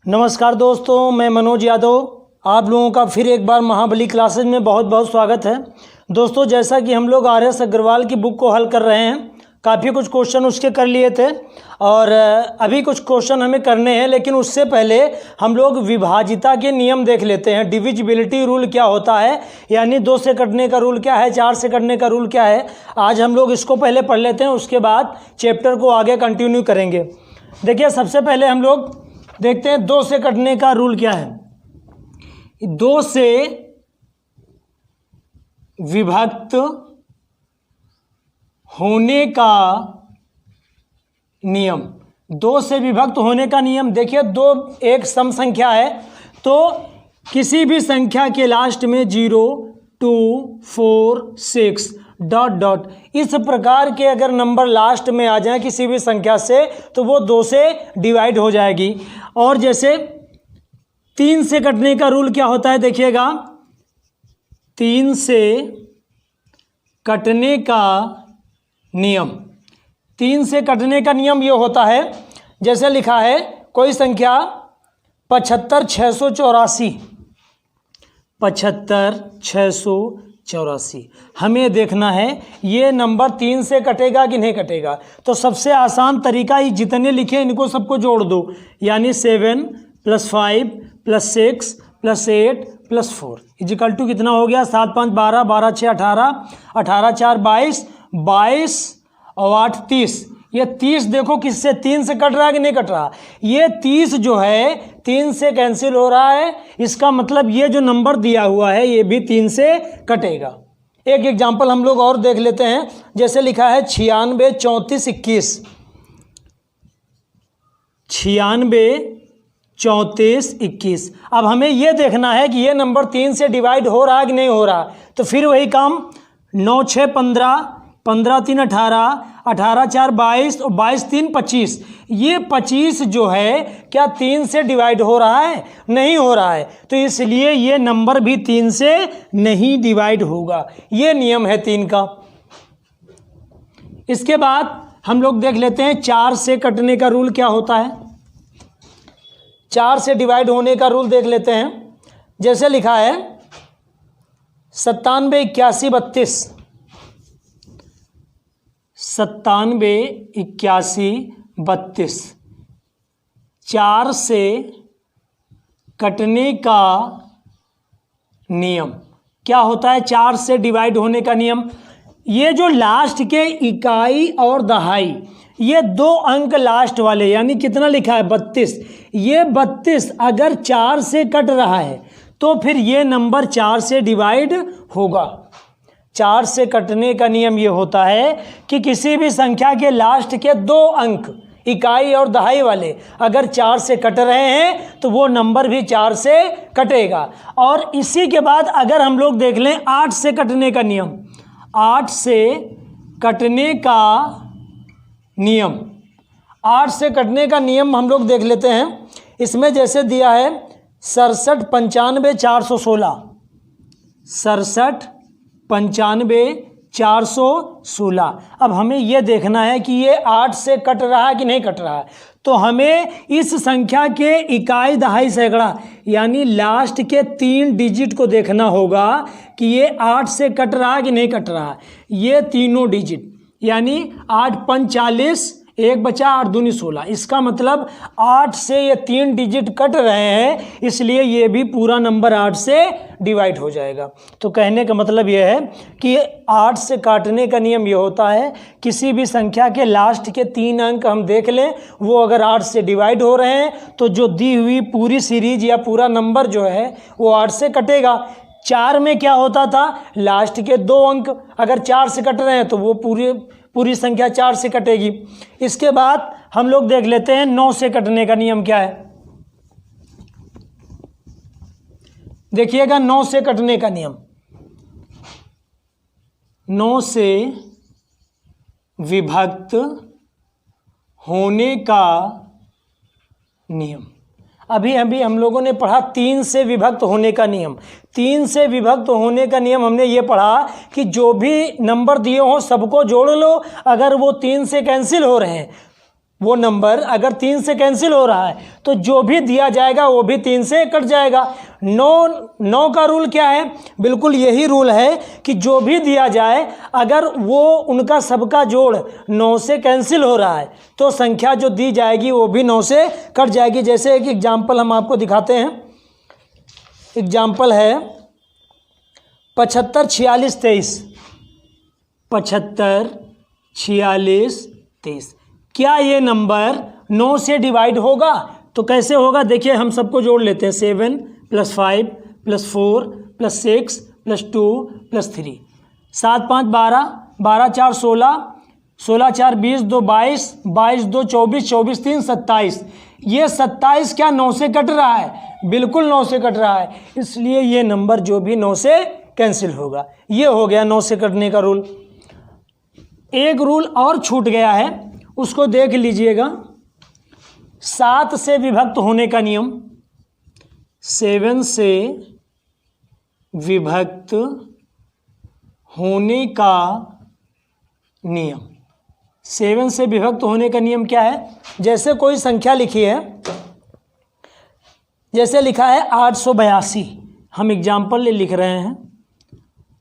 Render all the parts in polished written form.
नमस्कार दोस्तों, मैं मनोज यादव। आप लोगों का फिर एक बार महाबली क्लासेज में बहुत बहुत स्वागत है। दोस्तों, जैसा कि हम लोग आर.एस. अग्रवाल की बुक को हल कर रहे हैं, काफ़ी कुछ क्वेश्चन उसके कर लिए थे और अभी कुछ क्वेश्चन हमें करने हैं, लेकिन उससे पहले हम लोग विभाजिता के नियम देख लेते हैं। डिविजिबिलिटी रूल क्या होता है, यानी 2 से कटने का रूल क्या है, 4 से कटने का रूल क्या है। आज हम लोग इसको पहले पढ़ लेते हैं, उसके बाद चैप्टर को आगे कंटिन्यू करेंगे। देखिए, सबसे पहले हम लोग देखते हैं 2 से कटने का रूल क्या है। 2 से विभक्त होने का नियम। 2 से विभक्त होने का नियम, देखिए 2 एक सम संख्या है, तो किसी भी संख्या के लास्ट में 0, 2, 4, 6 ... इस प्रकार के अगर नंबर लास्ट में आ जाए किसी भी संख्या से, तो वो 2 से डिवाइड हो जाएगी। और जैसे 3 से कटने का रूल क्या होता है, देखिएगा 3 से कटने का नियम। 3 से कटने का नियम ये होता है, जैसे लिखा है कोई संख्या 75684, 75684, हमें देखना है ये नंबर 3 से कटेगा कि नहीं कटेगा। तो सबसे आसान तरीका ही, जितने लिखे इनको सबको जोड़ दो, यानी 7 + 5 + 6 + 8 + 4 इजिकल टू कितना हो गया, 7 5 12, 12 6 18, 18 4 22, 22 और 8 30। ये 30 देखो किससे, 3 से कट रहा है कि नहीं कट रहा। ये 30 जो है 3 से कैंसिल हो रहा है, इसका मतलब ये जो नंबर दिया हुआ है ये भी 3 से कटेगा। एक एग्जांपल हम लोग और देख लेते हैं, जैसे लिखा है 96 34 21, 96 34 21। अब हमें ये देखना है कि ये नंबर 3 से डिवाइड हो रहा है कि नहीं हो रहा। तो फिर वही काम, 9 6 15, 15 3 18, 18 4 22 और 22 3 25। ये 25 जो है क्या 3 से डिवाइड हो रहा है, नहीं हो रहा है, तो इसलिए ये नंबर भी 3 से नहीं डिवाइड होगा। ये नियम है 3 का। इसके बाद हम लोग देख लेते हैं 4 से कटने का रूल क्या होता है। 4 से डिवाइड होने का रूल देख लेते हैं, जैसे लिखा है 97 81 32, 97 81 32। 4 से कटने का नियम क्या होता है, 4 से डिवाइड होने का नियम। ये जो लास्ट के इकाई और दहाई, ये 2 अंक लास्ट वाले, यानी कितना लिखा है 32, ये 32 अगर 4 से कट रहा है तो फिर ये नंबर 4 से डिवाइड होगा। 4 से कटने का नियम ये होता है कि किसी भी संख्या के लास्ट के 2 अंक इकाई और दहाई वाले अगर 4 से कट रहे हैं तो वो नंबर भी 4 से कटेगा। और इसी के बाद अगर हम लोग देख लें 8 से कटने का नियम, 8 से कटने का नियम, 8 से कटने का नियम हम लोग देख लेते हैं। इसमें जैसे दिया है 67 95 416, 67 95 416। अब हमें यह देखना है कि ये 8 से कट रहा है कि नहीं कट रहा है। तो हमें इस संख्या के इकाई दहाई सैकड़ा, यानी लास्ट के 3 डिजिट को देखना होगा कि ये 8 से कट रहा है कि नहीं कट रहा है। ये तीनों डिजिट, यानी 8 5 40, 1 बचा, 8 दूनी 16। इसका मतलब 8 से ये 3 डिजिट कट रहे हैं, इसलिए ये भी पूरा नंबर 8 से डिवाइड हो जाएगा। तो कहने का मतलब ये है कि 8 से काटने का नियम ये होता है, किसी भी संख्या के लास्ट के 3 अंक हम देख लें, वो अगर 8 से डिवाइड हो रहे हैं तो जो दी हुई पूरी सीरीज या पूरा नंबर जो है वो 8 से कटेगा। 4 में क्या होता था, लास्ट के 2 अंक अगर 4 से कट रहे हैं तो वो पूरी संख्या 4 से कटेगी। इसके बाद हम लोग देख लेते हैं 9 से कटने का नियम क्या है। देखिएगा 9 से कटने का नियम, 9 से विभक्त होने का नियम। अभी हम लोगों ने पढ़ा 3 से विभक्त होने का नियम। 3 से विभक्त होने का नियम हमने ये पढ़ा कि जो भी नंबर दिए हों सबको जोड़ लो, अगर वो 3 से कैंसिल हो रहे हैं वो नंबर अगर 3 से कैंसिल हो रहा है तो जो भी दिया जाएगा वो भी 3 से कट जाएगा। 9 का रूल क्या है? बिल्कुल यही रूल है कि जो भी दिया जाए अगर वो उनका सबका जोड़ 9 से कैंसिल हो रहा है तो संख्या जो दी जाएगी वो भी 9 से कट जाएगी। जैसे एक एग्जाम्पल हम आपको दिखाते हैं। एग्जाम्पल है 75 46 23। 75 46 23। क्या ये नंबर 9 से डिवाइड होगा? तो कैसे होगा देखिए, हम सबको जोड़ लेते हैं। 7 + 5 + 4 + 6 + 2 + 3। 7 5 12, 12 4 16, 16 4 20, 2 22, 22 2 24, 24 3 27। ये 27 क्या 9 से कट रहा है? बिल्कुल 9 से कट रहा है, इसलिए ये नंबर जो भी 9 से कैंसिल होगा। ये हो गया 9 से कटने का रूल। एक रूल और छूट गया है, उसको देख लीजिएगा। 7 से विभक्त होने का नियम। 7 से विभक्त होने का नियम। 7 से विभक्त होने का नियम क्या है? जैसे कोई संख्या लिखी है, जैसे लिखा है 882, हम एग्जाम्पल लिख रहे हैं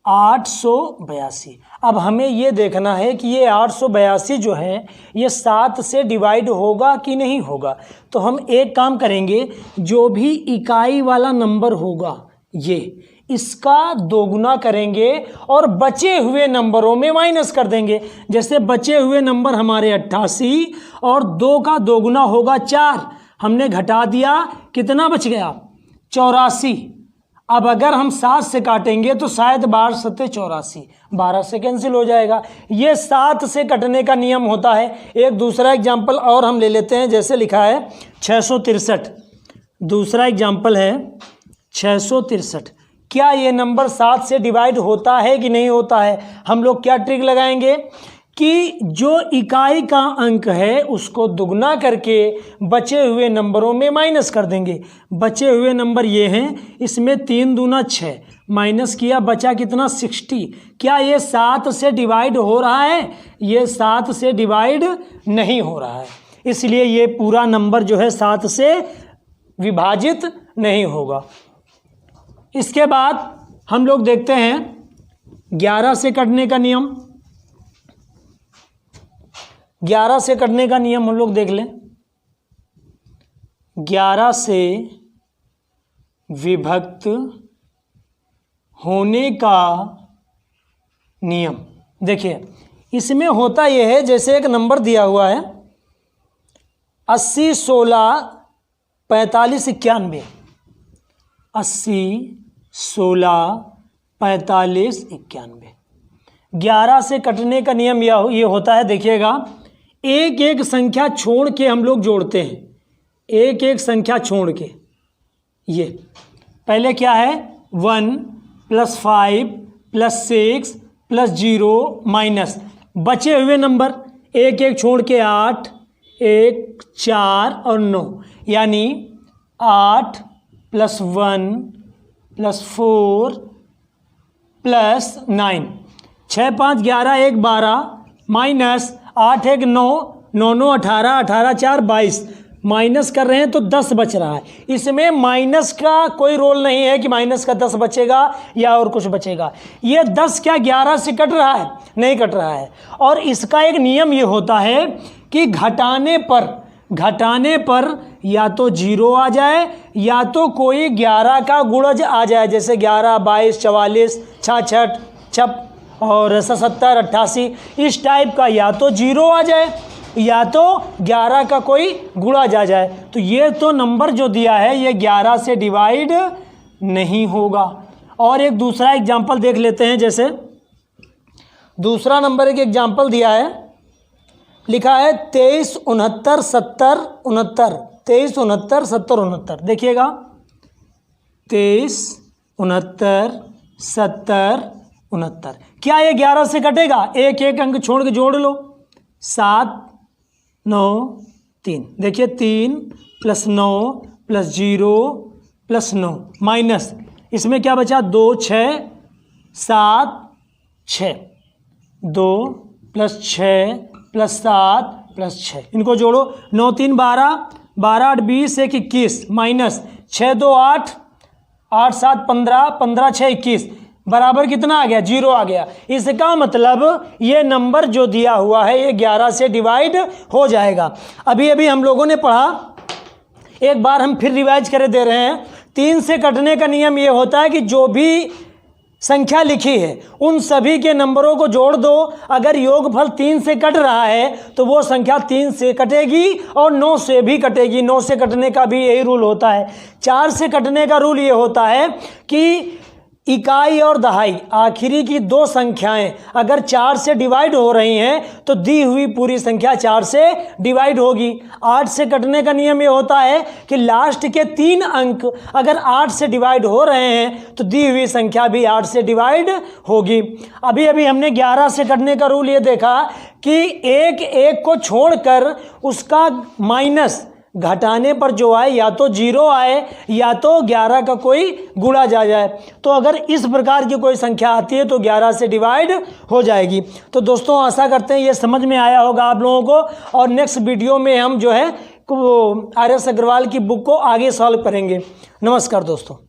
882। अब हमें ये देखना है कि ये 882 जो है ये 7 से डिवाइड होगा कि नहीं होगा। तो हम एक काम करेंगे, जो भी इकाई वाला नंबर होगा ये इसका दोगुना करेंगे और बचे हुए नंबरों में माइनस कर देंगे। जैसे बचे हुए नंबर हमारे 88 और 2 का दोगुना होगा 4, हमने घटा दिया, कितना बच गया? 84। अब अगर हम 7 से काटेंगे तो शायद 12 7 84, 12 से कैंसिल हो जाएगा। ये 7 से कटने का नियम होता है। एक दूसरा एग्जाम्पल और हम ले लेते हैं। जैसे लिखा है 663। दूसरा एग्जाम्पल है 663। क्या ये नंबर 7 से डिवाइड होता है कि नहीं होता है? हम लोग क्या ट्रिक लगाएंगे कि जो इकाई का अंक है उसको दुगना करके बचे हुए नंबरों में माइनस कर देंगे। बचे हुए नंबर ये हैं, इसमें 3 दूना 6, माइनस किया, बचा कितना? 60। क्या ये 7 से डिवाइड हो रहा है? ये 7 से डिवाइड नहीं हो रहा है, इसलिए ये पूरा नंबर जो है 7 से विभाजित नहीं होगा। इसके बाद हम लोग देखते हैं 11 से कटने का नियम। 11 से कटने का नियम हम लोग देख लें। 11 से विभक्त होने का नियम। देखिए इसमें होता यह है, जैसे एक नंबर दिया हुआ है 80 16 45 91। 80 16 45 91। 11 से कटने का नियम ये होता है, देखिएगा, एक एक संख्या छोड़ के हम लोग जोड़ते हैं। एक एक संख्या छोड़ के। ये पहले क्या है? 1 + 5 + 6 + 0 माइनस बचे हुए नंबर एक एक छोड़ के 8 1 4 और 9, यानी 8 + 1 + 4 + 9। 6 5 11 1 12 माइनस 8 1 9 9 9 18 18 4 22। माइनस कर रहे हैं तो 10 बच रहा है। इसमें माइनस का कोई रोल नहीं है कि माइनस का 10 बचेगा या और कुछ बचेगा। ये 10 क्या 11 से कट रहा है? नहीं कट रहा है। और इसका एक नियम ये होता है कि घटाने पर या तो 0 आ जाए या तो कोई 11 का गुणज आ जाए। जैसे 11 22 44 66 66 और 77 88, इस टाइप का या तो 0 आ जाए या तो 11 का कोई गुणा जा जाए। तो ये तो नंबर जो दिया है ये 11 से डिवाइड नहीं होगा। और एक दूसरा एग्जाम्पल देख लेते हैं। जैसे दूसरा नंबर एक एग्जाम्पल दिया है, लिखा है 23 69 70 69। 23 69 70 69। देखिएगा 23 69 70 69। क्या ये 11 से कटेगा? एक एक अंक छोड़ के जोड़ लो। 7 9 3। देखिए 3 + 9 + 0 + 9 माइनस इसमें क्या बचा? 2 6 7 6। 2 + 6 + 7 प्लस 6, इनको जोड़ो। 9 3 12, 12 8 20, 1 21, माइनस 6 2 8, 8 7 15, 15 6 21, बराबर कितना आ गया? 0 आ गया। इसका मतलब ये नंबर जो दिया हुआ है ये 11 से डिवाइड हो जाएगा। अभी अभी हम लोगों ने पढ़ा, एक बार हम फिर रिवाइज कर दे रहे हैं। 3 से कटने का नियम ये होता है कि जो भी संख्या लिखी है उन सभी के नंबरों को जोड़ दो। अगर योगफल 3 से कट रहा है तो वो संख्या 3 से कटेगी और 9 से भी कटेगी। 9 से कटने का भी यही रूल होता है। 4 से कटने का रूल ये होता है कि इकाई और दहाई आखिरी की दो संख्याएं अगर 4 से डिवाइड हो रही हैं तो दी हुई पूरी संख्या 4 से डिवाइड होगी। 8 से कटने का नियम ये होता है कि लास्ट के 3 अंक अगर 8 से डिवाइड हो रहे हैं तो दी हुई संख्या भी 8 से डिवाइड होगी। अभी अभी हमने 11 से कटने का रूल ये देखा कि एक को छोड़कर उसका माइनस घटाने पर जो आए या तो 0 आए या तो 11 का कोई गुणा जा जाए। तो अगर इस प्रकार की कोई संख्या आती है तो 11 से डिवाइड हो जाएगी। तो दोस्तों आशा करते हैं ये समझ में आया होगा आप लोगों को, और नेक्स्ट वीडियो में हम जो है RS अग्रवाल की बुक को आगे सॉल्व करेंगे। नमस्कार दोस्तों।